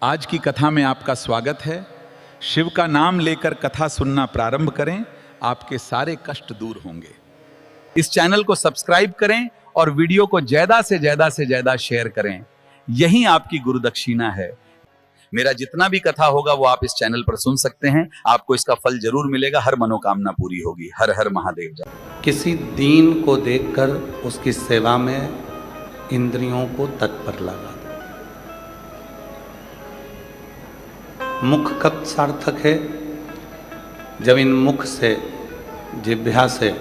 आज की कथा में आपका स्वागत है। शिव का नाम लेकर कथा सुनना प्रारंभ करें, आपके सारे कष्ट दूर होंगे। इस चैनल को सब्सक्राइब करें और वीडियो को ज्यादा से ज्यादा शेयर करें। यही आपकी गुरु दक्षिणा है। मेरा जितना भी कथा होगा वो आप इस चैनल पर सुन सकते हैं। आपको इसका फल जरूर मिलेगा, हर मनोकामना पूरी होगी। हर हर महादेव जय। किसी दीन को देखकर उसकी सेवा में इंद्रियों को तत्पर लगा दो। मुख कब सार्थक है? जब इन मुख से, जिह्वा से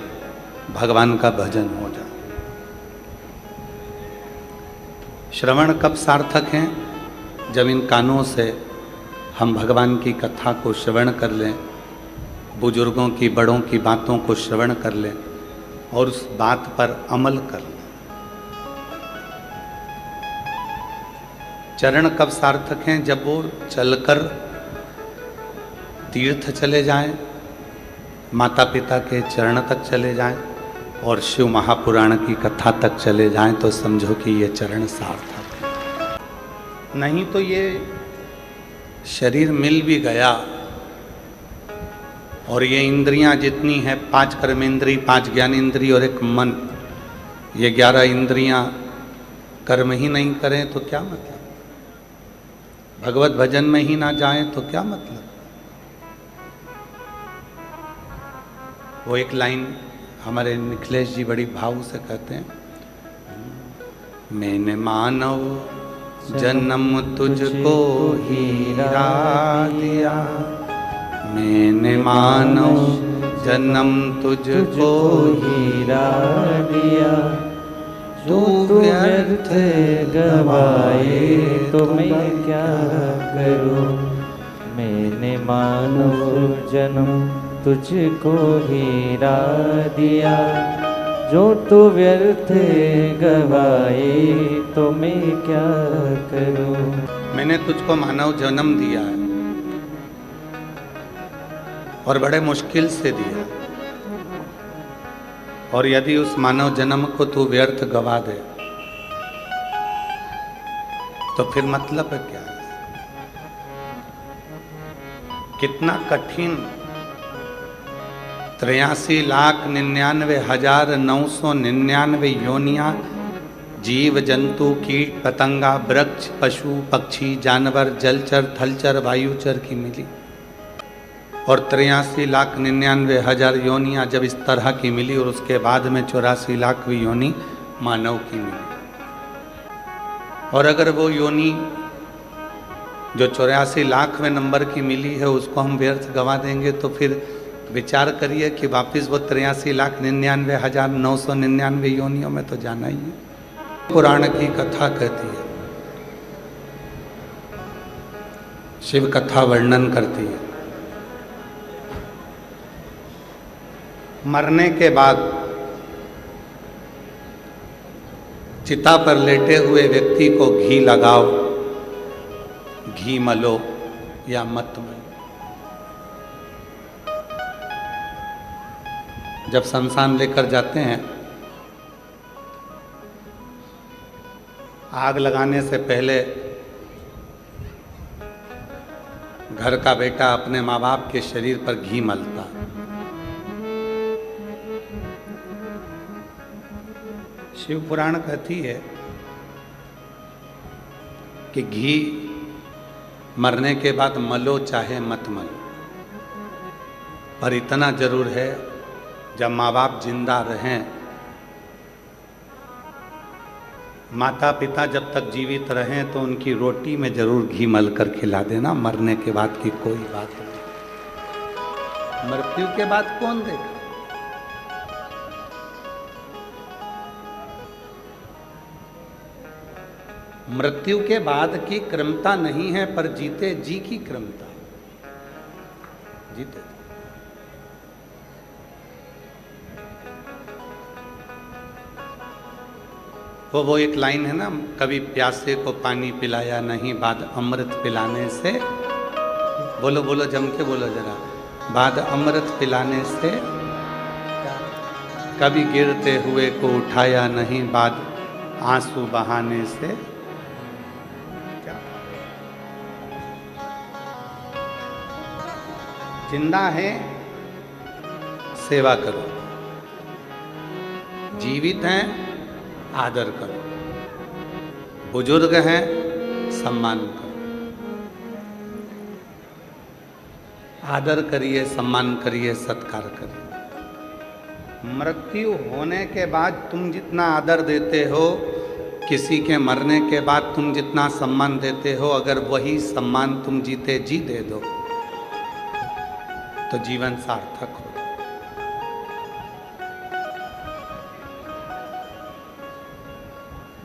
भगवान का भजन हो जाए। श्रवण कब सार्थक है? जब इन कानों से हम भगवान की कथा को श्रवण कर लें, बुजुर्गों की, बड़ों की बातों को श्रवण कर लें और उस बात पर अमल कर लें। चरण कब सार्थक हैं? जब वो चलकर तीर्थ चले जाएं, माता पिता के चरण तक चले जाएं और शिव महापुराण की कथा तक चले जाएं, तो समझो कि ये चरण सार्थक है। नहीं तो ये शरीर मिल भी गया और ये इंद्रियां जितनी हैं, 5 कर्मेंद्री, 5 ज्ञानेंद्री और 1 मन, ये 11 इंद्रियां कर्म ही नहीं करें तो क्या मतलब? भगवत भजन में ही ना जाएं तो क्या मतलब? वो एक लाइन हमारे निखिलेश जी बड़ी भाव से कहते हैं, मैंने मानव जन्म तुझको हीरा दिया, मैंने मानव जन्म तुझको हीरा दिया, तू व्यर्थ गवाए तो मैं क्या करूं। मैंने मानव जन्म तुझको हीरा दिया, जो तू व्यर्थ गवाए तो मैं क्या करूं। मैंने तुझको मानव जन्म दिया है और बड़े मुश्किल से दिया, और यदि उस मानव जन्म को तू व्यर्थ गवा दे तो फिर मतलब है क्या? कितना कठिन 83,99,999 योनियां जीव जंतु कीट पतंगा वृक्ष पशु पक्षी जानवर जलचर थलचर वायुचर की मिली, और 83,99,000 योनियां जब इस तरह की मिली और उसके बाद में 84 लाखवीं योनि मानव की मिली। और अगर वो योनि जो 84 लाखवें नंबर की मिली है उसको हम व्यर्थ गवा देंगे तो फिर विचार करिए कि वापिस वो 83,99,999 योनियों में तो जाना ही है। पुराण की कथा कहती है, शिव कथा वर्णन करती है, मरने के बाद चिता पर लेटे हुए व्यक्ति को घी लगाओ, घी मलो या मत मलो। जब शमशान लेकर जाते हैं, आग लगाने से पहले घर का बेटा अपने माँ बाप के शरीर पर घी मलता। शिव पुराण कहती है कि घी मरने के बाद मलो चाहे मत मलो, पर इतना जरूर है जब माँ बाप जिंदा रहें, माता पिता जब तक जीवित रहें तो उनकी रोटी में जरूर घी मल कर खिला देना। मरने के बाद की कोई बात नहीं, मृत्यु के बाद कौन देगा? मृत्यु के बाद की क्रमता नहीं है, पर जीते जी की क्रमता। जीते वो एक लाइन है ना, कभी प्यासे को पानी पिलाया नहीं, बाद अमृत पिलाने से, बोलो बोलो जम के बोलो जरा, बाद अमृत पिलाने से, कभी गिरते हुए को उठाया नहीं, बाद आंसू बहाने से। क्या जिंदा है सेवा करो, जीवित हैं आदर करो, बुजुर्ग हैं सम्मान करो। आदर करिए, सम्मान करिए, सत्कार करिए। मृत्यु होने के बाद तुम जितना आदर देते हो, किसी के मरने के बाद तुम जितना सम्मान देते हो, अगर वही सम्मान तुम जीते जी दे दो तो जीवन सार्थक हो।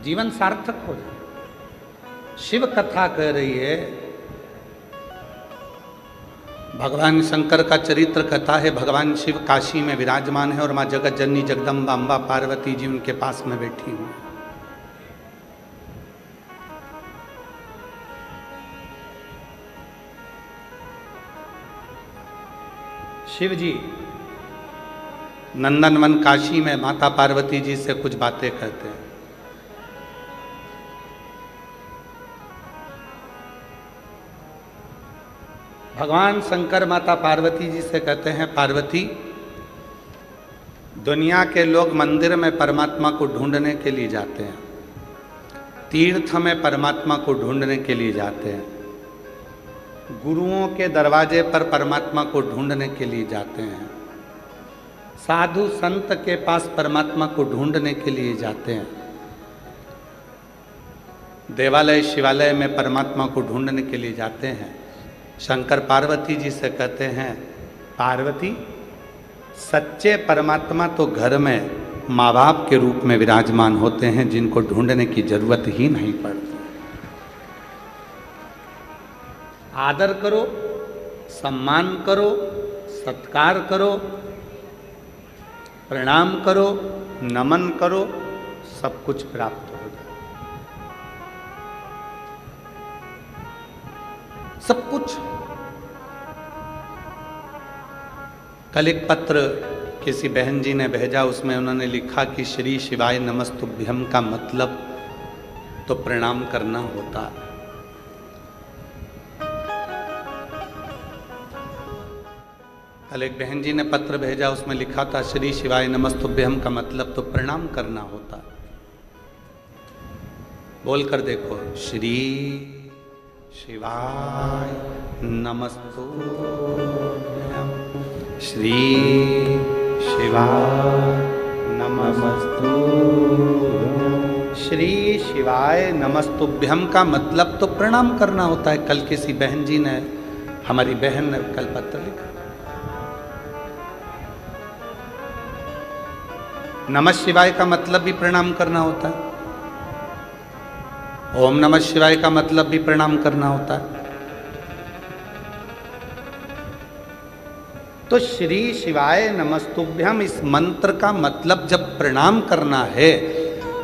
जीवन सार्थक हो जाए। शिव कथा कह रही है, भगवान शंकर का चरित्र कथा है। भगवान शिव काशी में विराजमान है और माँ जगत जननी जगदम्बा अम्बा पार्वती जी उनके पास में बैठी हुई। शिव जी नंदनवन काशी में माता पार्वती जी से कुछ बातें कहते हैं। भगवान शंकर माता पार्वती जी से कहते हैं, पार्वती, दुनिया के लोग मंदिर में परमात्मा को ढूंढने के लिए जाते हैं, तीर्थ में परमात्मा को ढूंढने के लिए जाते हैं, गुरुओं के दरवाजे पर परमात्मा को ढूंढने के लिए जाते हैं, साधु संत के पास परमात्मा को ढूंढने के लिए जाते हैं, देवालय शिवालय में परमात्मा को ढूंढने के लिए जाते हैं। शंकर पार्वती जी से कहते हैं, पार्वती, सच्चे परमात्मा तो घर में माँ बाप के रूप में विराजमान होते हैं, जिनको ढूंढने की जरूरत ही नहीं पड़ती। आदर करो, सम्मान करो, सत्कार करो, प्रणाम करो, नमन करो, सब कुछ प्राप्त हो जाए। सब कुछ। कल एक पत्र किसी बहन जी ने भेजा, उसमें उन्होंने लिखा कि श्री शिवाय नमस्तुभ्यम का मतलब तो प्रणाम करना होता है। कल एक बहन जी ने पत्र भेजा, उसमें लिखा था श्री शिवाय नमस्तुभ्यम का मतलब तो प्रणाम करना होता। बोलकर देखो, श्री शिवाय नमस्तुभ्यम, श्री शिवाय नमस्तुभ्यम। श्री शिवाय नमस्तुभ्यम का मतलब तो प्रणाम करना होता है। कल किसी बहन जी ने, हमारी बहन ने कल पत्र लिखा। नमः शिवाय का मतलब भी प्रणाम करना होता है, ओम नमः शिवाय का मतलब भी प्रणाम करना होता है। तो श्री शिवाय नमस्तुभ्यम इस मंत्र का मतलब जब प्रणाम करना है,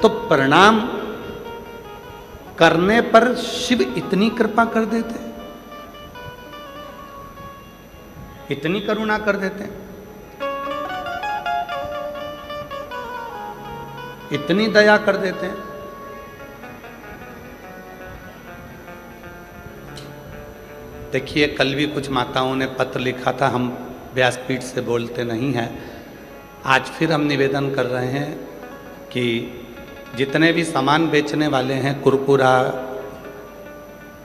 तो प्रणाम करने पर शिव इतनी कृपा कर देते, इतनी करुणा कर देते, इतनी दया कर देते हैं। देखिए, कल भी कुछ माताओं ने पत्र लिखा था, हम व्यासपीठ से बोलते नहीं हैं। आज फिर हम निवेदन कर रहे हैं कि जितने भी सामान बेचने वाले हैं, कुरकुरा,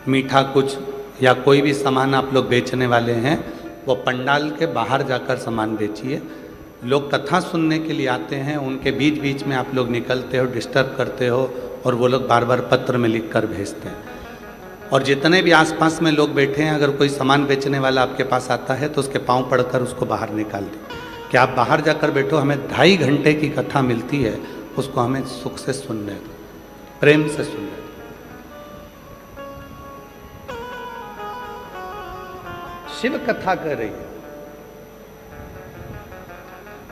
मीठा कुछ या कोई भी सामान आप लोग बेचने वाले हैं, वो पंडाल के बाहर जाकर सामान बेचिए। लोग कथा सुनने के लिए आते हैं, उनके बीच बीच में आप लोग निकलते हो, डिस्टर्ब करते हो, और वो लोग बार बार पत्र में लिख कर भेजते हैं। और जितने भी आसपास में लोग बैठे हैं, अगर कोई सामान बेचने वाला आपके पास आता है तो उसके पांव पड़कर उसको बाहर निकाल दें कि आप बाहर जाकर बैठो, हमें 2.5 घंटे की कथा मिलती है, उसको हमें सुख से सुनने दो, प्रेम से सुनने दो। शिव कथा कह रही है,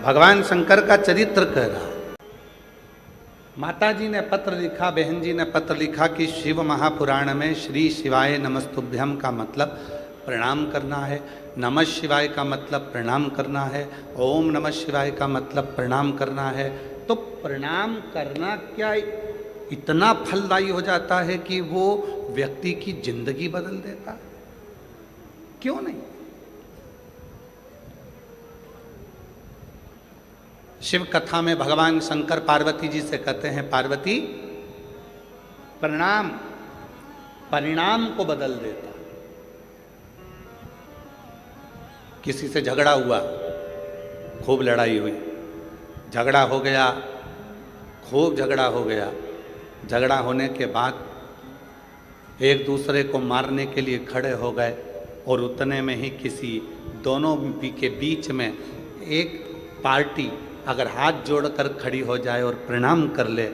भगवान शंकर का चरित्र कह रहा। माता जी ने पत्र लिखा, बहन जी ने पत्र लिखा कि शिव महापुराण में श्री शिवाय नमस्तुभ्यम का मतलब प्रणाम करना है, नमः शिवाय का मतलब प्रणाम करना है, ओम नमः शिवाय का मतलब प्रणाम करना है। तो प्रणाम करना क्या इतना फलदायी हो जाता है कि वो व्यक्ति की जिंदगी बदल देता है? क्यों नहीं? शिव कथा में भगवान शंकर पार्वती जी से कहते हैं, पार्वती प्रणाम परिणाम को बदल देता। किसी से झगड़ा हुआ, खूब लड़ाई हुई, झगड़ा हो गया, खूब झगड़ा हो गया। झगड़ा होने के बाद एक दूसरे को मारने के लिए खड़े हो गए और उतने में ही किसी दोनों के बीच में एक पार्टी अगर हाथ जोड़कर खड़ी हो जाए और प्रणाम कर ले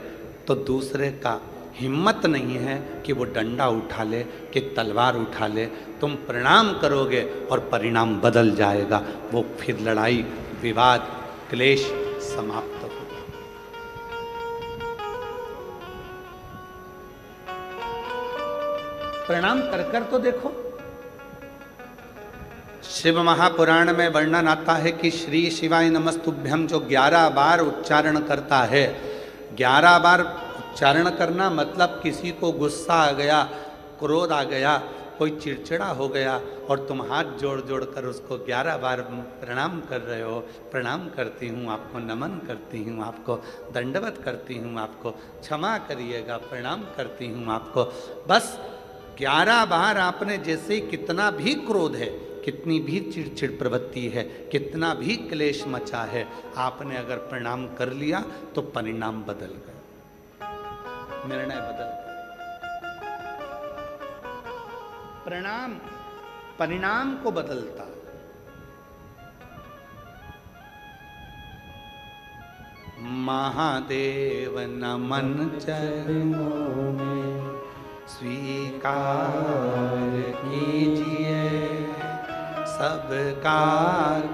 तो दूसरे का हिम्मत नहीं है कि वो डंडा उठा ले, कि तलवार उठा ले। तुम प्रणाम करोगे और परिणाम बदल जाएगा। वो फिर लड़ाई, विवाद, क्लेश समाप्त होगा। प्रणाम कर कर तो देखो। शिव महापुराण में वर्णन आता है कि श्री शिवाय नमस्तुभ्यम जो 11 बार उच्चारण करता है, 11 बार उच्चारण करना मतलब किसी को गुस्सा आ गया, क्रोध आ गया, कोई चिड़चिड़ा हो गया और तुम हाथ जोड़ जोड़ कर उसको 11 बार प्रणाम कर रहे हो। प्रणाम करती हूँ आपको, नमन करती हूँ आपको, दंडवत करती हूँ आपको, क्षमा करिएगा, प्रणाम करती हूँ आपको। बस 11 बार आपने जैसे कितना भी क्रोध है, कितनी भी चिड़चिड़ प्रवृत्ति है, कितना भी क्लेश मचा है, आपने अगर प्रणाम कर लिया तो परिणाम बदल गया, निर्णय बदल गया। प्रणाम परिणाम को बदलता। महादेव नमन चरणों में स्वीकार कीजिए, सबका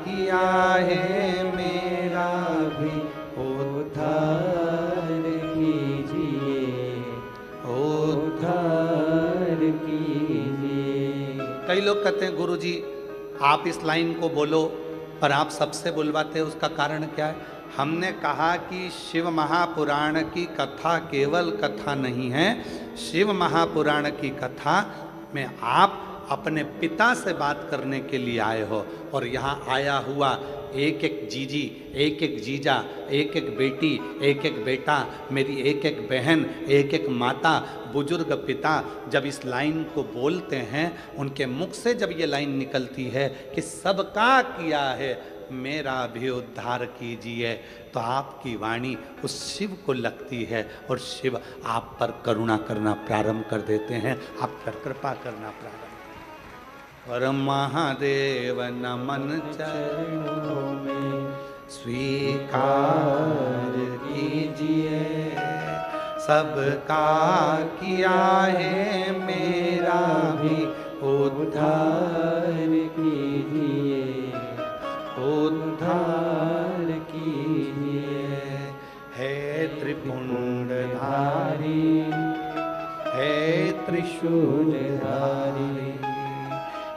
किया है मेरा भी उद्धार कीजिए, उद्धार कीजिए। कई लोग कहते हैं गुरुजी आप इस लाइन को बोलो, पर आप सबसे बुलवाते हैं, उसका कारण क्या है? हमने कहा कि शिव महापुराण की कथा केवल कथा नहीं है। शिव महापुराण की कथा में आप अपने पिता से बात करने के लिए आए हो, और यहाँ आया हुआ एक एक जीजी, एक एक जीजा, एक एक बेटी, एक एक बेटा, मेरी एक एक बहन, एक एक माता, बुजुर्ग पिता जब इस लाइन को बोलते हैं, उनके मुख से जब ये लाइन निकलती है कि सबका किया है मेरा भी उद्धार कीजिए, तो आपकी वाणी उस शिव को लगती है और शिव आप पर करुणा करना प्रारंभ कर देते हैं, आप पर कृपा करना प्रारंभ। और महादेव नमन चरणों में स्वीकार कीजिए, सबका किया है मेरा भी उद्धार कीजिए, उद्धार कीजिए। है त्रिपुंडधारी, है त्रिशूलधारी,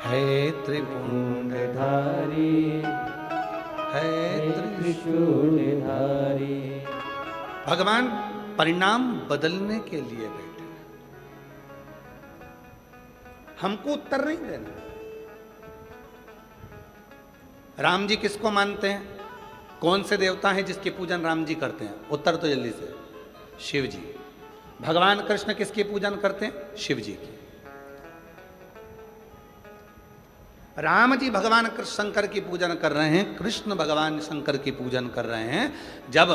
है त्रिपुंडधारी, है त्रिशूलधारी। भगवान परिणाम बदलने के लिए बैठे, हमको उत्तर नहीं देना। राम जी किसको मानते हैं? कौन से देवता हैं जिसकी पूजन राम जी करते हैं? उत्तर तो जल्दी से, शिव जी। भगवान कृष्ण किसकी पूजन करते हैं? शिव जी की। राम जी भगवान शंकर की पूजन कर रहे हैं, कृष्ण भगवान शंकर की पूजन कर रहे हैं। जब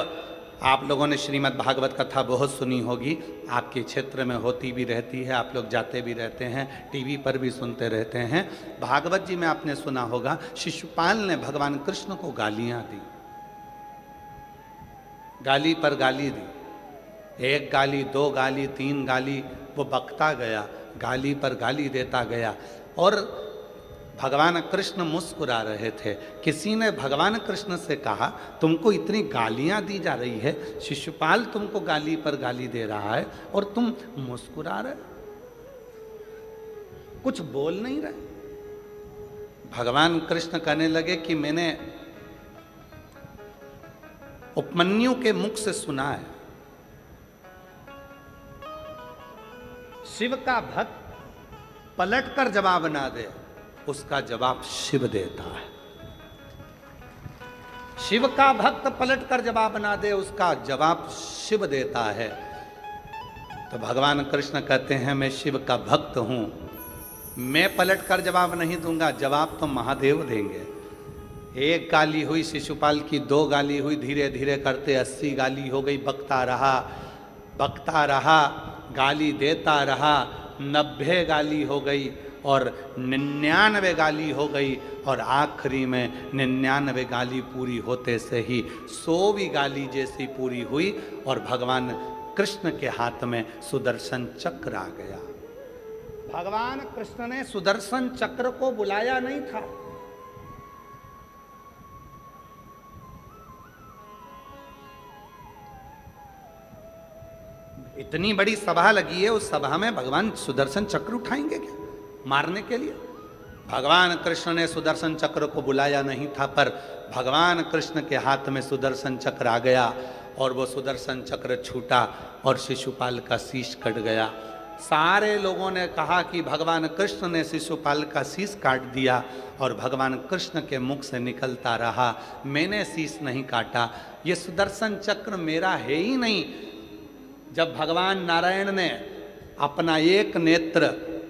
आप लोगों ने श्रीमद् भागवत कथा बहुत सुनी होगी, आपके क्षेत्र में होती भी रहती है, आप लोग जाते भी रहते हैं, टीवी पर भी सुनते रहते हैं। भागवत जी में आपने सुना होगा, शिशुपाल ने भगवान कृष्ण को गालियां दी, गाली पर गाली दी, एक गाली, 2 गाली, 3 गाली, वो बकता गया, गाली पर गाली देता गया। और भगवान कृष्ण मुस्कुरा रहे थे। किसी ने भगवान कृष्ण से कहा, तुमको इतनी गालियां दी जा रही है, शिशुपाल तुमको गाली पर गाली दे रहा है और तुम मुस्कुरा रहे, कुछ बोल नहीं रहे। भगवान कृष्ण कहने लगे कि मैंने उपमन्यु के मुख से सुना है, शिव का भक्त पलटकर जवाब ना दे, उसका जवाब शिव देता है। शिव का भक्त पलट कर जवाब ना दे, उसका जवाब शिव देता है। तो भगवान कृष्ण कहते हैं मैं शिव का भक्त हूं, मैं पलट कर जवाब नहीं दूंगा, जवाब तो महादेव देंगे। एक गाली हुई शिशुपाल की, 2 गाली हुई, धीरे धीरे करते 80 गाली हो गई। बकता रहा, गाली देता रहा, 90 गाली हो गई और 99 गाली हो गई, और आखिरी में 99 गाली पूरी होते से ही 100वीं गाली जैसी पूरी हुई और भगवान कृष्ण के हाथ में सुदर्शन चक्र आ गया। भगवान कृष्ण ने सुदर्शन चक्र को बुलाया नहीं था, इतनी बड़ी सभा लगी है, उस सभा में भगवान सुदर्शन चक्र उठाएंगे क्या मारने के लिए? भगवान कृष्ण ने सुदर्शन चक्र को बुलाया नहीं था, पर भगवान कृष्ण के हाथ में सुदर्शन चक्र आ गया और वो सुदर्शन चक्र छूटा और शिशुपाल का शीश कट गया। सारे लोगों ने कहा कि भगवान कृष्ण ने शिशुपाल का शीश काट दिया, और भगवान कृष्ण के मुख से निकलता रहा, मैंने शीश नहीं काटा, ये सुदर्शन चक्र मेरा है ही नहीं। जब भगवान नारायण ने अपना एक नेत्र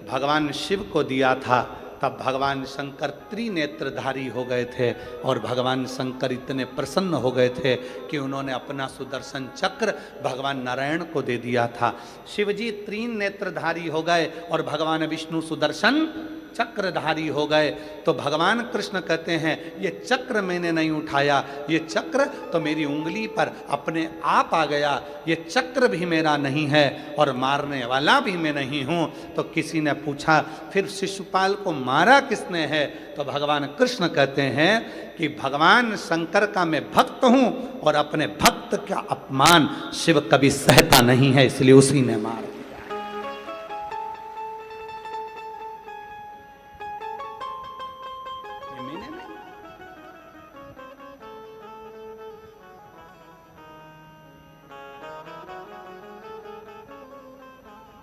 भगवान शिव को दिया था, तब भगवान शंकर त्रिनेत्रधारी हो गए थे, और भगवान शंकर इतने प्रसन्न हो गए थे कि उन्होंने अपना सुदर्शन चक्र भगवान नारायण को दे दिया था। शिवजी त्रिनेत्रधारी हो गए और भगवान विष्णु सुदर्शन चक्रधारी हो गए। तो भगवान कृष्ण कहते हैं ये चक्र मैंने नहीं उठाया, ये चक्र तो मेरी उंगली पर अपने आप आ गया, ये चक्र भी मेरा नहीं है और मारने वाला भी मैं नहीं हूं। तो किसी ने पूछा फिर शिशुपाल को मारा किसने है? तो भगवान कृष्ण कहते हैं कि भगवान शंकर का मैं भक्त हूं और अपने भक्त का अपमान शिव कभी सहता नहीं है, इसलिए उसी ने मार।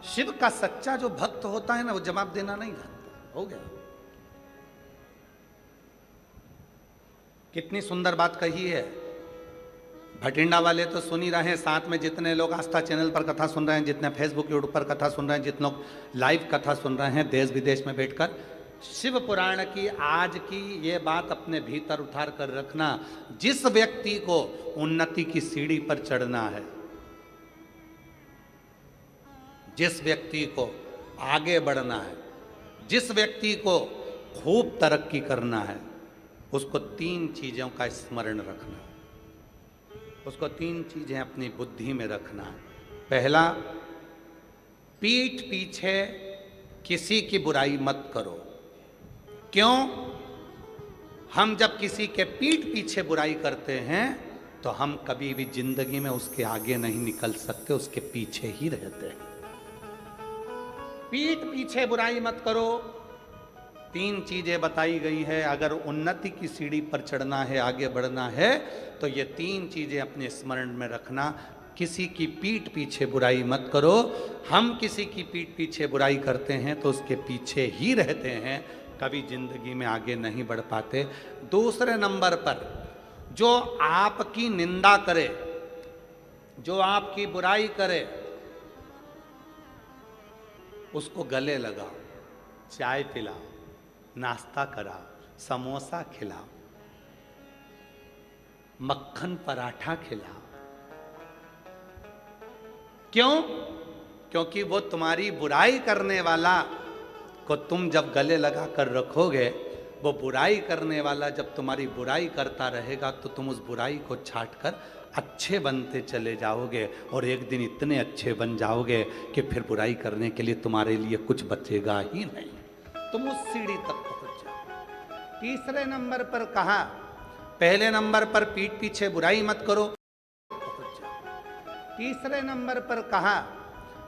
शिव का सच्चा जो भक्त होता है ना, वो जवाब देना नहीं जानता। हो गया। कितनी सुंदर बात कही है। भटिंडा वाले तो सुन ही रहे हैं, साथ में जितने लोग आस्था चैनल पर कथा सुन रहे हैं, जितने फेसबुक यूट्यूब पर कथा सुन रहे हैं, जितने लोग लाइव कथा सुन रहे हैं देश विदेश में बैठकर, शिव पुराण की आज की ये बात अपने भीतर उतार कर रखना। जिस व्यक्ति को उन्नति की सीढ़ी पर चढ़ना है, जिस व्यक्ति को आगे बढ़ना है, जिस व्यक्ति को खूब तरक्की करना है, उसको 3 चीजों का स्मरण रखना है। उसको 3 चीजें अपनी बुद्धि में रखना है। पहला, पीठ पीछे किसी की बुराई मत करो। क्यों? हम जब किसी के पीठ पीछे बुराई करते हैं तो हम कभी भी जिंदगी में उसके आगे नहीं निकल सकते, उसके पीछे ही रहते हैं। पीठ पीछे बुराई मत करो। 3 चीजें बताई गई है। अगर उन्नति की सीढ़ी पर चढ़ना है, आगे बढ़ना है, तो ये 3 चीजें अपने स्मरण में रखना। किसी की पीठ पीछे बुराई मत करो। हम किसी की पीठ पीछे बुराई करते हैं तो उसके पीछे ही रहते हैं, कभी जिंदगी में आगे नहीं बढ़ पाते। दूसरे नंबर पर, जो आपकी निंदा करे, जो आपकी बुराई करे, उसको गले लगाओ, चाय पिलाओ, नाश्ता कराओ, समोसा खिलाओ, मक्खन पराठा खिलाओ। क्यों? क्योंकि वो तुम्हारी बुराई करने वाला को तुम जब गले लगा कर रखोगे, वो बुराई करने वाला जब तुम्हारी बुराई करता रहेगा तो तुम उस बुराई को छाट कर अच्छे बनते चले जाओगे, और एक दिन इतने अच्छे बन जाओगे कि फिर बुराई करने के लिए तुम्हारे लिए कुछ बचेगा ही नहीं, तुम उस सीढ़ी तक पहुंच जाओ। तीसरे नंबर पर कहा, पहले नंबर पर पीठ पीछे बुराई मत करो, पहुंच जाओ। तीसरे नंबर पर कहा,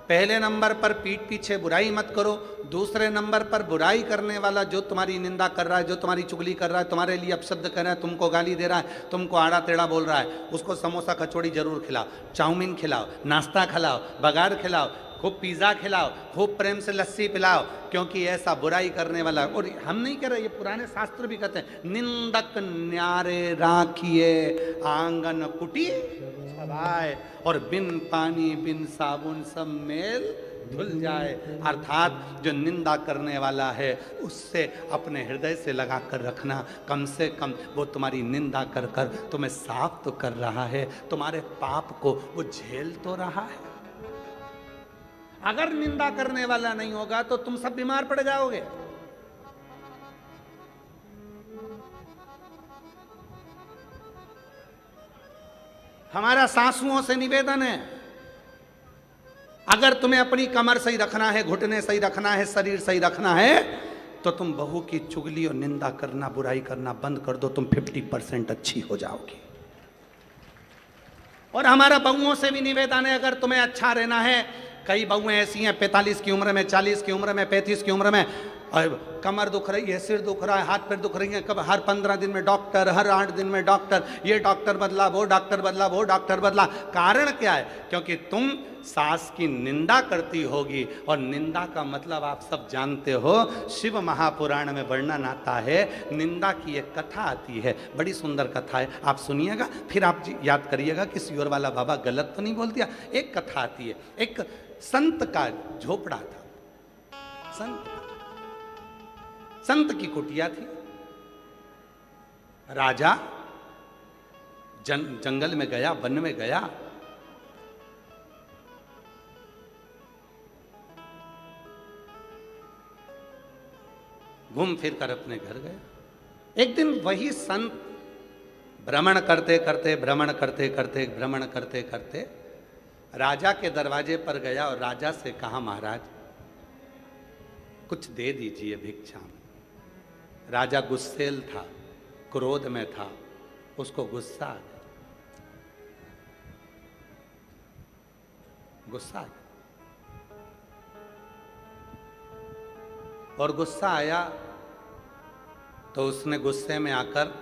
पहले नंबर पर पीठ पीछे बुराई मत करो। दूसरे नंबर पर बुराई करने वाला जो तुम्हारी निंदा कर रहा है, जो तुम्हारी चुगली कर रहा है, तुम्हारे लिए अपशब्द कर रहा है, तुमको गाली दे रहा है, तुमको आड़ा टेढ़ा बोल रहा है, उसको समोसा कचौड़ी जरूर खिलाओ, चाउमीन खिलाओ, नाश्ता खिलाओ, बघार खिलाओ, खूब पिज्जा खिलाओ, खूब प्रेम से लस्सी पिलाओ, क्योंकि ऐसा बुराई करने वाला। और हम नहीं कह रहे, ये पुराने शास्त्र भी कहते हैं, निंदक न्यारे राखिए आंगन कुटी छवाए, और बिन पानी बिन साबुन सब मेल धुल जाए। अर्थात जो निंदा करने वाला है उससे अपने हृदय से लगा कर रखना, कम से कम वो तुम्हारी निंदा कर कर तुम्हें साफ तो कर रहा है, तुम्हारे पाप को वो झेल तो रहा है। अगर निंदा करने वाला नहीं होगा तो तुम सब बीमार पड़ जाओगे। हमारा सासुओं से निवेदन है, अगर तुम्हें अपनी कमर सही रखना है, घुटने सही रखना है, शरीर सही रखना है, तो तुम बहू की चुगली और निंदा करना, बुराई करना बंद कर दो, तुम 50% अच्छी हो जाओगी। और हमारा बहुओं से भी निवेदन है, अगर तुम्हें अच्छा रहना है, कई बहुएं ऐसी हैं 45 की उम्र में, 40 की उम्र में, 35 की उम्र में, और कमर दुख रही है, सिर दुख रहा है, हाथ पैर दुख रही है, कब हर 15 दिन में डॉक्टर, हर 8 दिन में डॉक्टर, ये डॉक्टर बदला, वो डॉक्टर बदला, वो डॉक्टर बदला। कारण क्या है? क्योंकि तुम सास की निंदा करती होगी, और निंदा का मतलब आप सब जानते हो, शिव महापुराण में वर्णन आता है, निंदा की एक कथा आती है, बड़ी सुंदर कथा है, आप सुनिएगा, फिर आप याद करिएगा कि सियोर वाला बाबा गलत तो नहीं बोल दिया। एक कथा आती है, एक संत का झोपड़ा था, संत की कुटिया थी। राजा जंगल में गया, वन में गया, घूम फिर कर अपने घर गया। एक दिन वही संत भ्रमण करते करते राजा के दरवाजे पर गया और राजा से कहा, महाराज कुछ दे दीजिए भिक्षा में। राजा गुस्सेल था, क्रोध में था, उसको गुस्सा आ गया, गुस्सा आ गया। और गुस्सा आया तो उसने गुस्से में आकर,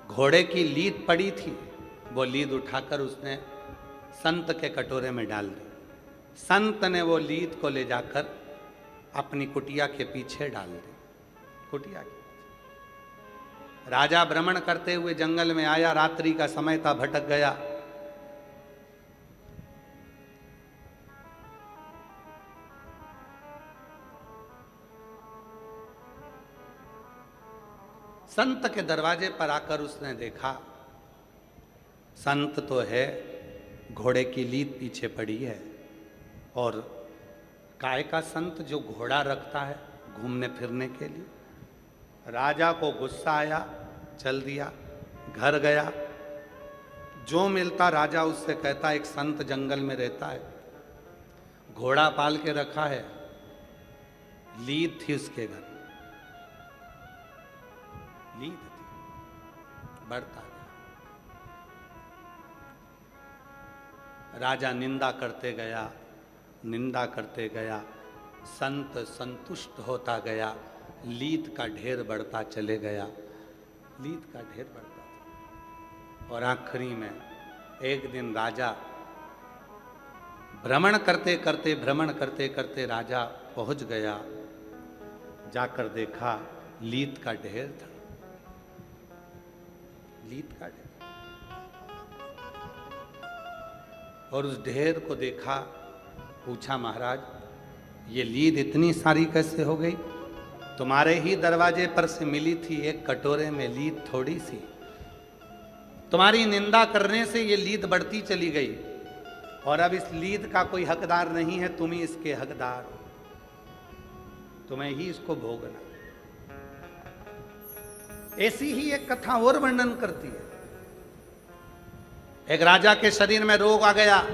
घोड़े की लीद पड़ी थी, वो लीद उठाकर उसने संत के कटोरे में डाल दी। संत ने वो लीद को ले जाकर अपनी कुटिया के पीछे डाल दी, कुटिया के। राजा भ्रमण करते हुए जंगल में आया, रात्रि का समय था, भटक गया। संत के दरवाजे पर आकर उसने देखा, संत तो है, घोड़े की लीद पीछे पड़ी है, और काय का संत जो घोड़ा रखता है घूमने फिरने के लिए। राजा को गुस्सा आया, चल दिया, घर गया। जो मिलता राजा उससे कहता, एक संत जंगल में रहता है, घोड़ा पाल के रखा है, लीद थी उसके घर, लीद थी, बढ़ता गया। राजा निंदा करते गया, निंदा करते गया, संत संतुष्ट होता गया, लीद का ढेर बढ़ता चले गया, लीद का ढेर बढ़ता था। और आखिरी में एक दिन राजा भ्रमण करते करते राजा पहुंच गया, जाकर देखा लीद का ढेर था, लीद का ढेर। और उस ढेर को देखा, पूछा, महाराज ये लीद इतनी सारी कैसे हो गई? तुम्हारे ही दरवाजे पर से मिली थी, एक कटोरे में लीद थोड़ी सी, तुम्हारी निंदा करने से ये लीद बढ़ती चली गई, और अब इस लीद का कोई हकदार नहीं है, तुम ही इसके हकदार हो, तुम्हें ही इसको भोगना। ऐसी ही एक कथा और वर्णन करती है। एक राजा के शरीर में रोग आ गया,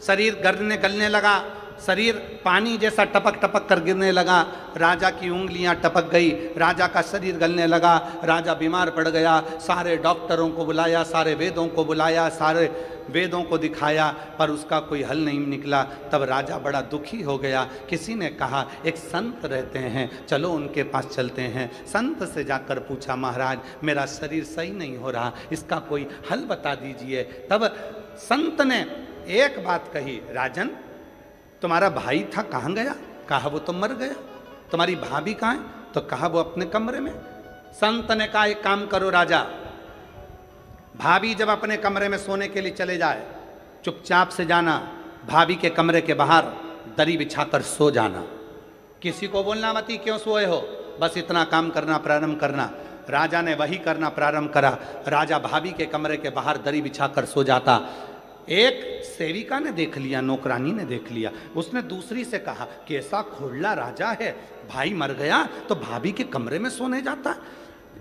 शरीर गलने लगा, शरीर पानी जैसा टपक टपक कर गिरने लगा, राजा की उंगलियां टपक गई, राजा का शरीर गलने लगा, राजा बीमार पड़ गया। सारे डॉक्टरों को बुलाया, सारे वेदों को बुलाया, सारे वेदों को दिखाया, पर उसका कोई हल नहीं निकला। तब राजा बड़ा दुखी हो गया। किसी ने कहा, एक संत रहते हैं, चलो उनके पास चलते हैं। संत से जाकर पूछा, महाराज मेरा शरीर सही नहीं हो रहा, इसका कोई हल बता दीजिए। तब संत ने एक बात कही, राजन तुम्हारा भाई था कहाँ गया? कहा वो तो मर गया। तुम्हारी भाभी कहाँ है? तो कहा वो अपने कमरे में। संत ने कहा एक काम करो राजा, भाभी जब अपने कमरे में सोने के लिए चले जाए, चुपचाप से जाना, भाभी के कमरे के बाहर दरी बिछाकर सो जाना, किसी को बोलना मती क्यों सोए हो, बस इतना काम करना प्रारंभ करना। राजा ने वही करना प्रारंभ करा। राजा भाभी के कमरे के बाहर दरी बिछाकर सो जाता। एक सेविका ने देख लिया, नौकरानी ने देख लिया, उसने दूसरी से कहा कि ऐसा खोड़ला राजा है, भाई मर गया तो भाभी के कमरे में सोने जाता।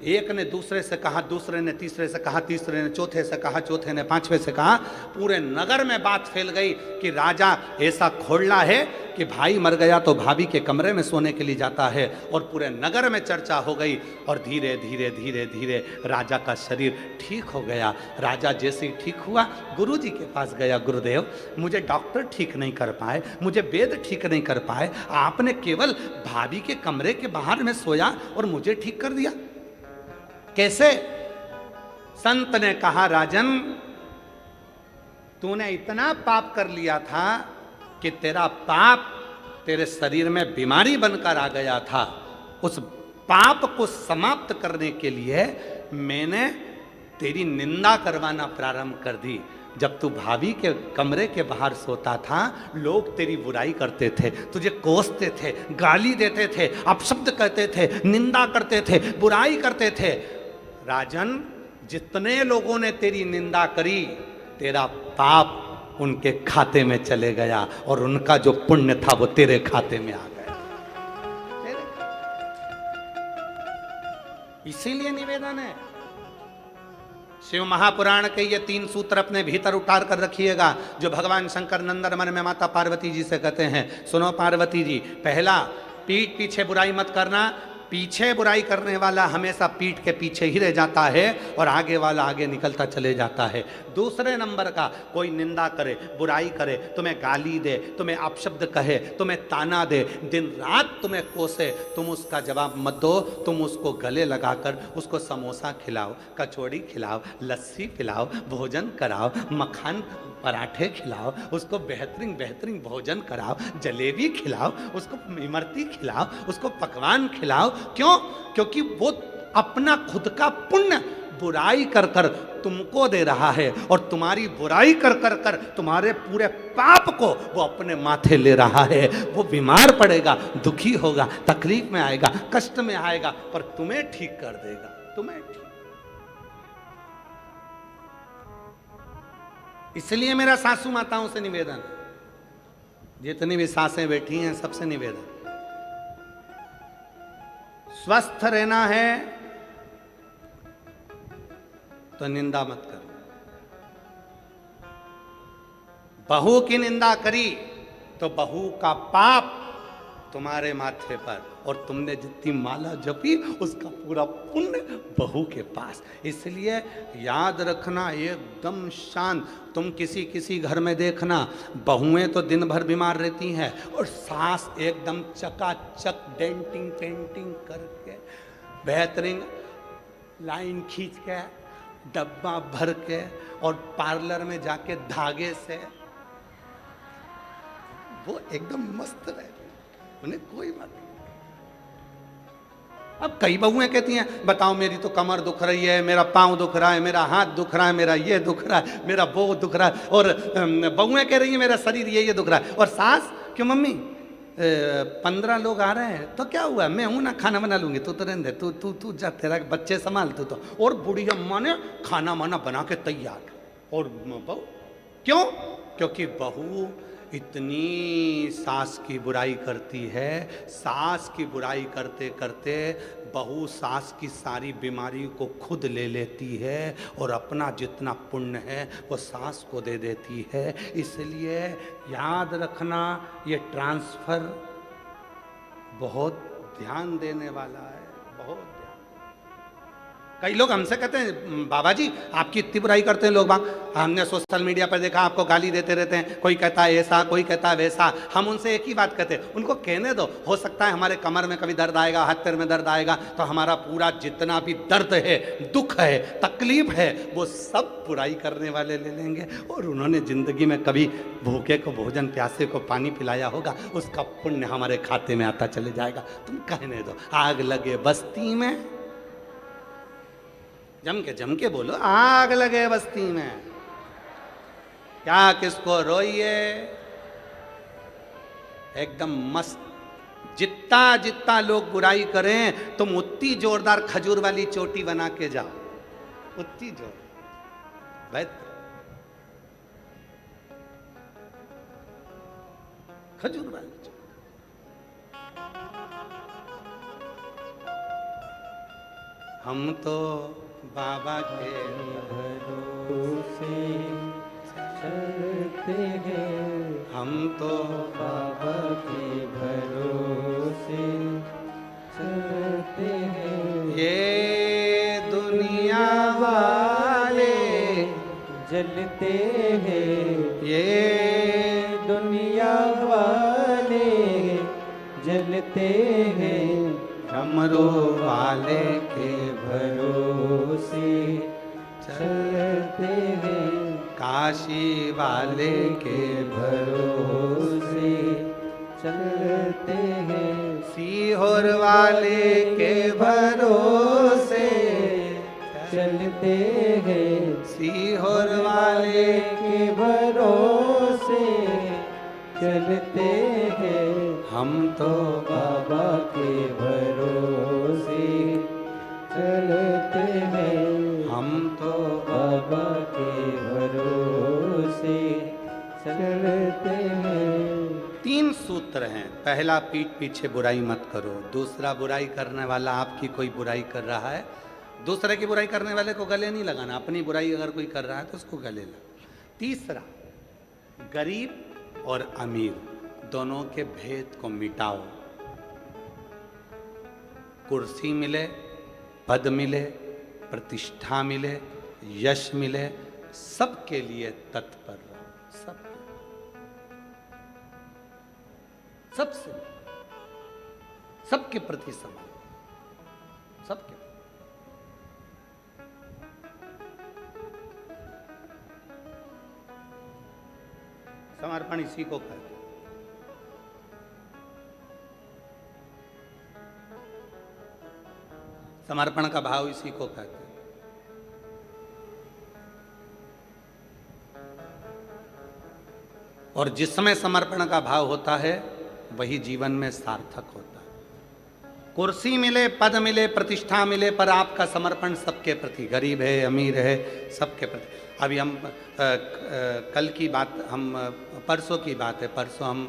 एक ने दूसरे से कहा, दूसरे ने तीसरे से कहा, तीसरे ने चौथे से कहा, चौथे ने पांचवे से कहा। पूरे नगर में बात फैल गई कि राजा ऐसा खोड़ला है कि भाई मर गया तो भाभी के कमरे में सोने के लिए जाता है। और पूरे नगर में चर्चा हो गई और धीरे धीरे धीरे धीरे राजा का शरीर ठीक हो गया। राजा जैसे ही ठीक हुआ, गुरुजी के पास गया, गुरुदेव मुझे डॉक्टर ठीक नहीं कर पाए, मुझे वेद ठीक नहीं कर पाए, आपने केवल भाभी के कमरे के बाहर में सोया और मुझे ठीक कर दिया, कैसे? संत ने कहा, राजन तूने इतना पाप कर लिया था कि तेरा पाप तेरे शरीर में बीमारी बनकर आ गया था। उस पाप को समाप्त करने के लिए मैंने तेरी निंदा करवाना प्रारंभ कर दी। जब तू भाभी के कमरे के बाहर सोता था, लोग तेरी बुराई करते थे, तुझे कोसते थे, गाली देते थे, अपशब्द कहते थे, निंदा करते थे, बुराई करते थे। राजन जितने लोगों ने तेरी निंदा करी, तेरा पाप उनके खाते में चले गया और उनका जो पुण्य था वो तेरे खाते में आ गया। इसीलिए निवेदन है, शिव महापुराण के ये 3 सूत्र अपने भीतर उतार कर रखिएगा, जो भगवान शंकर नंदन मन में माता पार्वती जी से कहते हैं। सुनो पार्वती जी, पहला, पीठ पीछे बुराई मत करना। पीछे बुराई करने वाला हमेशा पीठ के पीछे ही रह जाता है और आगे वाला आगे निकलता चले जाता है। दूसरे नंबर का, कोई निंदा करे, बुराई करे, तुम्हें गाली दे, तुम्हें अपशब्द कहे, तुम्हें ताना दे, दिन रात तुम्हें कोसे, तुम उसका जवाब मत दो। तुम उसको गले लगाकर उसको समोसा खिलाओ, कचौड़ी खिलाओ, लस्सी पिलाओ, भोजन कराओ, मक्खन पराठे खिलाओ, उसको बेहतरीन बेहतरीन भोजन कराओ, जलेबी खिलाओ, उसको इमरती खिलाओ, उसको पकवान खिलाओ। क्यों? क्योंकि वो अपना खुद का पुण्य बुराई कर कर तुमको दे रहा है और तुम्हारी बुराई कर कर कर तुम्हारे पूरे पाप को वो अपने माथे ले रहा है। वो बीमार पड़ेगा, दुखी होगा, तकलीफ में आएगा, कष्ट में आएगा, पर तुम्हें ठीक कर देगा, तुम्हें ठीक। इसलिए मेरा सासू माताओं से निवेदन, जितनी भी सासें बैठी हैं सबसे निवेदन, स्वस्थ रहना है तो निंदा मत करो। बहू की निंदा करी तो बहू का पाप तुम्हारे माथे पर, और तुमने जितनी माला जपी उसका पूरा पुण्य बहू के पास। इसलिए याद रखना, एकदम शांत। तुम किसी किसी घर में देखना, बहुएं तो दिन भर बीमार रहती हैं और सास एकदम चकाचक डेंटिंग पेंटिंग करके, बेहतरीन लाइन खींच के, डब्बा भर के, और पार्लर में जाके धागे से वो एकदम मस्त रहती, उन्हें कोई मत। अब कई बहुएं कहती हैं, बताओ मेरी तो कमर दुख रही है, मेरा पाँव दुख रहा है, मेरा हाथ दुख रहा है, मेरा ये दुख रहा है, मेरा वो दुख रहा है, और बहुएं कह रही हैं मेरा शरीर ये दुख रहा है। और सास, क्यों मम्मी 15 लोग आ रहे हैं तो क्या हुआ, मैं हूं ना, खाना बना लूंगी, तू तो रहने दे, तू तू तू जा, तेरा बच्चे संभाल तू तो। और बुढ़िया माँ ने खाना माना बना के तैयार, और बहू क्यों? क्योंकि बहू इतनी सास की बुराई करती है, सास की बुराई करते करते बहू सास की सारी बीमारी को खुद ले लेती है और अपना जितना पुण्य है वो सास को दे देती है। इसलिए याद रखना, ये ट्रांसफर बहुत ध्यान देने वाला है, बहुत ध्यान। कई लोग हमसे कहते हैं बाबा जी आपकी इतनी बुराई करते हैं लोग बाग, हमने सोशल मीडिया पर देखा आपको गाली देते रहते हैं, कोई कहता है ऐसा कोई कहता है वैसा। हम उनसे एक ही बात कहते हैं, उनको कहने दो, हो सकता है हमारे कमर में कभी दर्द आएगा, हाथ पैर में दर्द आएगा, तो हमारा पूरा जितना भी दर्द है, दुख है, तकलीफ है, वो सब बुराई करने वाले ले लेंगे। और उन्होंने जिंदगी में कभी भूखे को भोजन, प्यासे को पानी पिलाया होगा, उसका पुण्य हमारे खाते में आता चले जाएगा। तुम कहने दो, आग लगे बस्ती में, जम के बोलो, आग लगे बस्ती में, क्या किसको रोइए, एकदम मस्त। जितना जितना लोग बुराई करें तुम उतनी जोरदार खजूर वाली चोटी बना के जाओ, उतनी जोर खजूर वाली चोटी। हम तो बाबा के भरोसे चलते हैं, हम तो बाबा के भरोसे चलते हैं। ये दुनिया वाले जलते हैं, ये दुनिया वाले जलते हैं, डमरू वाले के भरोसे चलते हैं। काशी वाले के भरोसे चलते हैं, सीहोर वाले के भरोसे चलते हैं, सीहोर वाले के भरोसे चलते हैं। हम तो बाबा के भरोसे चलते हैं, हम तो बाबा के भरोसे चलते हैं। 3 सूत्र हैं। पहला, पीठ पीछे बुराई मत करो। दूसरा, बुराई करने वाला आपकी कोई बुराई कर रहा है, दूसरे की बुराई करने वाले को गले नहीं लगाना, अपनी बुराई अगर कोई कर रहा है तो उसको गले लगा। तीसरा, गरीब और अमीर दोनों के भेद को मिटाओ। कुर्सी मिले, पद मिले, प्रतिष्ठा मिले, यश मिले, सबके लिए तत्पर रहो। सबसे, सबके प्रति समान, सबके। समर्पण इसी को कहते हैं। समर्पण का भाव इसी को कहते हैं। और जिसमें समर्पण का भाव होता है वही जीवन में सार्थक होता है। कुर्सी मिले, पद मिले, प्रतिष्ठा मिले, पर आपका समर्पण सबके प्रति, गरीब है, अमीर है, सबके प्रति। अभी हम कल की बात, हम परसों की बात है, परसों हम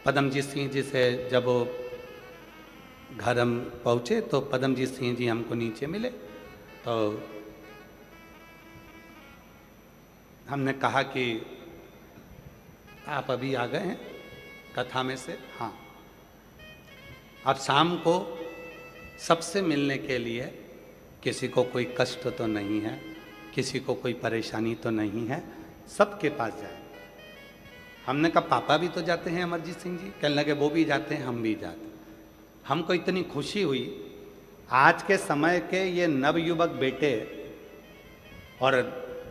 पदमजीत सिंह जी से जब वो घर हम पहुँचे तो पदमजीत सिंह जी हमको नीचे मिले, तो हमने कहा कि आप अभी आ गए हैं कथा में से? हाँ। अब शाम को सबसे मिलने के लिए, किसी को कोई कष्ट तो नहीं है, किसी को कोई परेशानी तो नहीं है, सबके पास जाए। हमने कहा पापा भी तो जाते हैं अमरजीत सिंह जी? कहने लगे वो भी जाते हैं, हम भी जाते हैं। हमको इतनी खुशी हुई, आज के समय के ये नवयुवक बेटे, और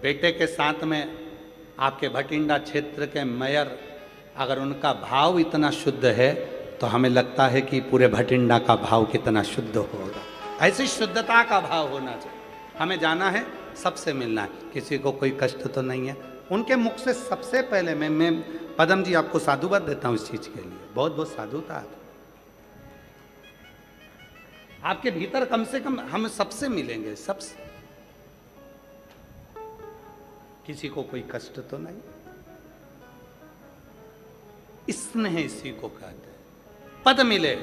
बेटे के साथ में आपके भटिंडा क्षेत्र के मेयर, अगर उनका भाव इतना शुद्ध है तो हमें लगता है कि पूरे भटिंडा का भाव कितना शुद्ध होगा। ऐसी शुद्धता का भाव होना चाहिए। हमें जाना है, सबसे मिलना है, किसी को कोई कष्ट तो नहीं है। उनके मुख से सबसे पहले मैं पदम जी आपको साधुवाद देता हूँ इस चीज़ के लिए, बहुत बहुत साधुता है आपके भीतर। कम से कम हम सबसे मिलेंगे, सबसे, किसी को कोई कष्ट तो नहीं। स्नेह इसी को कहते हैं। पद मिले,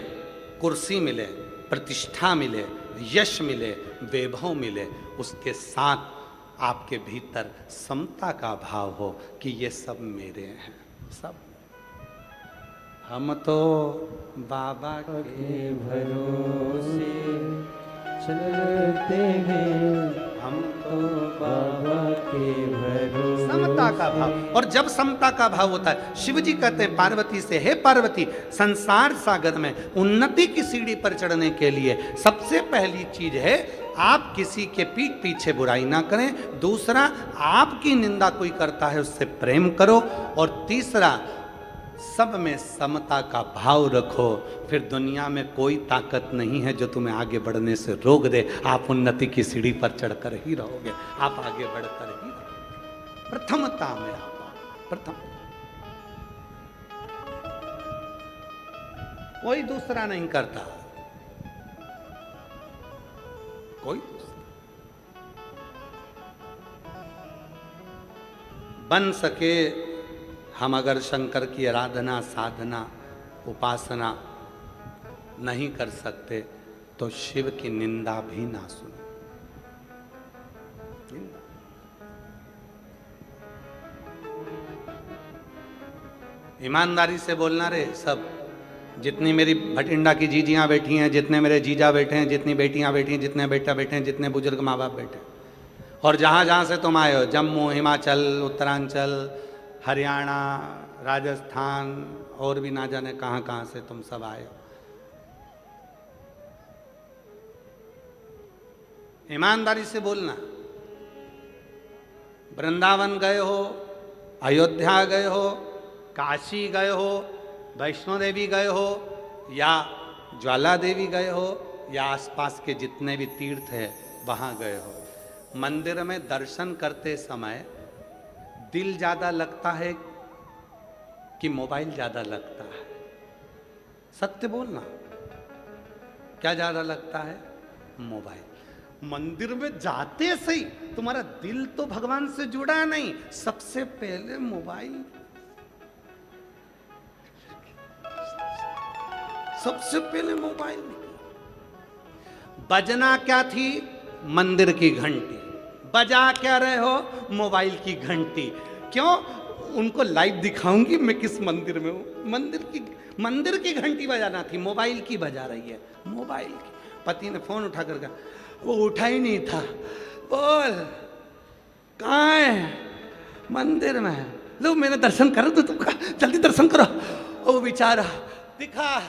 कुर्सी मिले, प्रतिष्ठा मिले, यश मिले, वैभव मिले, उसके साथ आपके भीतर समता का भाव हो कि ये सब मेरे हैं, सब। हम तो बाबा के भरोसे चलते हैं हम तो बाबा के भरोसे। समता का भाव। और जब समता का भाव होता है, शिव जी कहते हैं पार्वती से, हे पार्वती, संसार सागर में उन्नति की सीढ़ी पर चढ़ने के लिए सबसे पहली चीज है आप किसी के पीठ पीछे बुराई ना करें। दूसरा, आपकी निंदा कोई करता है उससे प्रेम करो। और तीसरा, सब में समता का भाव रखो। फिर दुनिया में कोई ताकत नहीं है जो तुम्हें आगे बढ़ने से रोक दे। आप उन्नति की सीढ़ी पर चढ़कर ही रहोगे, आप आगे बढ़कर ही रहोगे। प्रथमता में आप प्रथम, कोई दूसरा नहीं करता, कोई दूसरा। बन सके हम अगर शंकर की आराधना, साधना, उपासना नहीं कर सकते तो शिव की निंदा भी ना सुनो। निंदा। ईमानदारी से बोलना रे सब। जितनी मेरी भटिंडा की जीजियां बैठी हैं, जितने मेरे जीजा बैठे हैं, जितनी बेटियां बैठी हैं, जितने बेटा बैठे हैं, जितने बुजुर्ग माँ बाप बैठे हैं, और जहां जहां से तुम आए हो, जम्मू, हिमाचल, उत्तरांचल, हरियाणा, राजस्थान और भी ना जाने कहां कहां से तुम सब आए हो, ईमानदारी से बोलना। वृंदावन गए हो, अयोध्या गए हो, काशी गए हो, वैष्णो देवी गए हो, या ज्वाला देवी गए हो, या आसपास के जितने भी तीर्थ है वहां गए हो, मंदिर में दर्शन करते समय दिल ज्यादा लगता है कि मोबाइल ज्यादा लगता है? सत्य बोलना, क्या ज्यादा लगता है? मोबाइल। मंदिर में जाते सही तुम्हारा दिल तो भगवान से जुड़ा नहीं, सबसे पहले मोबाइल, सबसे पहले मोबाइल निकला। बजना क्या थी? मंदिर की घंटी। बजा क्या रहे हो? मोबाइल की घंटी। क्यों? उनको लाइव दिखाऊंगी मैं किस मंदिर में हूं। मंदिर की घंटी बजाना थी, मोबाइल की बजा रही है, मोबाइल की। पति ने फोन उठा कर कहा, वो उठा ही नहीं था। बोल कहाँ है? मंदिर में है। लो मैंने दर्शन करो तो तुमका, जल्दी दर्शन करो। ओ बेचारा दिखा,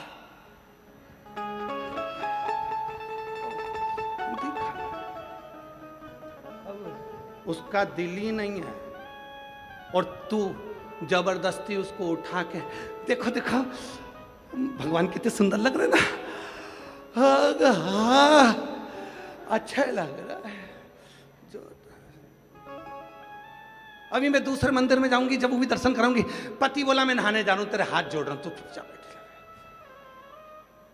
उसका दिल ही नहीं है, और तू जबरदस्ती उसको उठा के, देखो देखो भगवान कितने सुंदर लग रहे ना, हाँ अच्छा लग रहा है। जो अभी मैं दूसरे मंदिर में जाऊंगी, जब वो भी दर्शन कराऊंगी। पति बोला मैं नहाने जा रहा हूं, तेरे हाथ जोड़ रहा हूं, तू चुपचाप बैठ।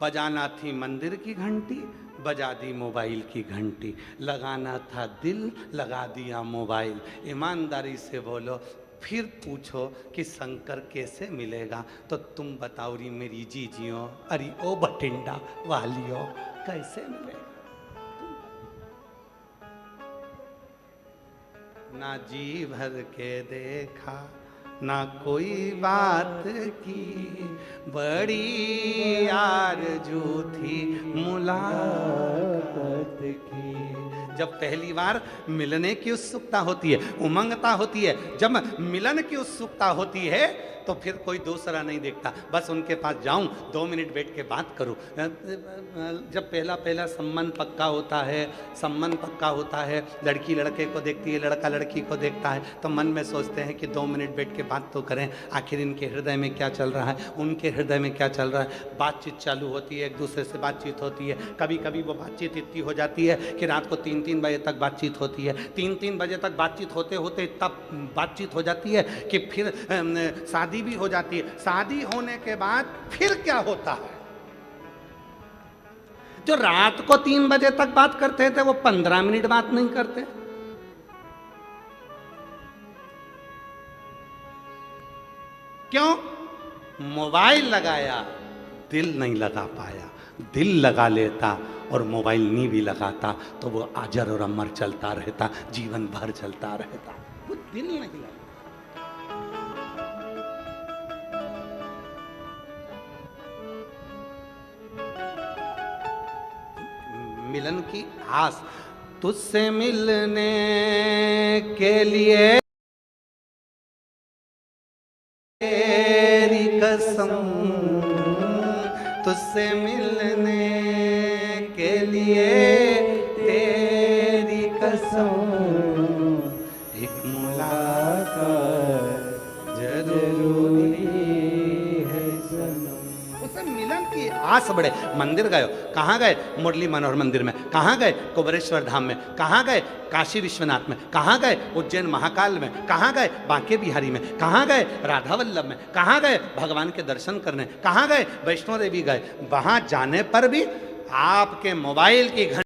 बजाना थी मंदिर की घंटी, बजा दी मोबाइल की घंटी। लगाना था दिल, लगा दिया मोबाइल। ईमानदारी से बोलो, फिर पूछो कि शंकर कैसे मिलेगा, तो तुम बताओ री मेरी जीजियों, अरे ओ बटिंडा वालियों, कैसे मिलेगा? ना जी भर के देखा, ना कोई बात की, बड़ी आरज़ू थी मुलाकात की। जब पहली बार मिलने की उत्सुकता होती है, उमंगता होती है, जब मिलन की उत्सुकता होती है तो फिर कोई दूसरा नहीं देखता, बस उनके पास जाऊं, 2 मिनट बैठ के बात करूं। जब पहला संबंध पक्का होता है, संबंध पक्का होता है, लड़की लड़के को देखती है, लड़का लड़की को देखता है, तो मन में सोचते हैं कि 2 मिनट बैठ के बात तो करें, आखिर इनके हृदय में क्या चल रहा है, उनके हृदय में क्या चल रहा है। बातचीत चालू होती है, एक दूसरे से बातचीत होती है। कभी कभी वो बातचीत इतनी हो जाती है कि रात को 3-3 बजे तक बातचीत होती है। 3-3 बजे तक बातचीत होते होते तब बातचीत हो जाती है कि फिर शादी भी हो जाती है। शादी होने के बाद फिर क्या होता है? जो रात को 3 बजे तक बात करते थे वो 15 मिनट बात नहीं करते। क्यों? मोबाइल लगाया, दिल नहीं लगा पाया। दिल लगा लेता और मोबाइल नहीं भी लगाता तो वो अजर और अमर चलता रहता, जीवन भर चलता रहता। वो दिल नहीं लगा। मिलन की आस, तुझसे मिलने के लिए तेरी कसम, तुझसे मिलने के लिए तेरी कसम, एक मुलाकात जरूरी है सनम। उससे मिलन की आस बढ़े। मंदिर गए, कहाँ गए? मुरली मनोहर मंदिर में। कहाँ गए? कुबेरेश्वर धाम में। कहाँ गए? काशी विश्वनाथ में। कहाँ गए? उज्जैन महाकाल में। कहाँ गए? बांके बिहारी में। कहाँ गए? राधा वल्लभ में। कहाँ गए? भगवान के दर्शन करने। कहाँ गए? वैष्णो देवी गए। वहां जाने पर भी आपके मोबाइल की घंटी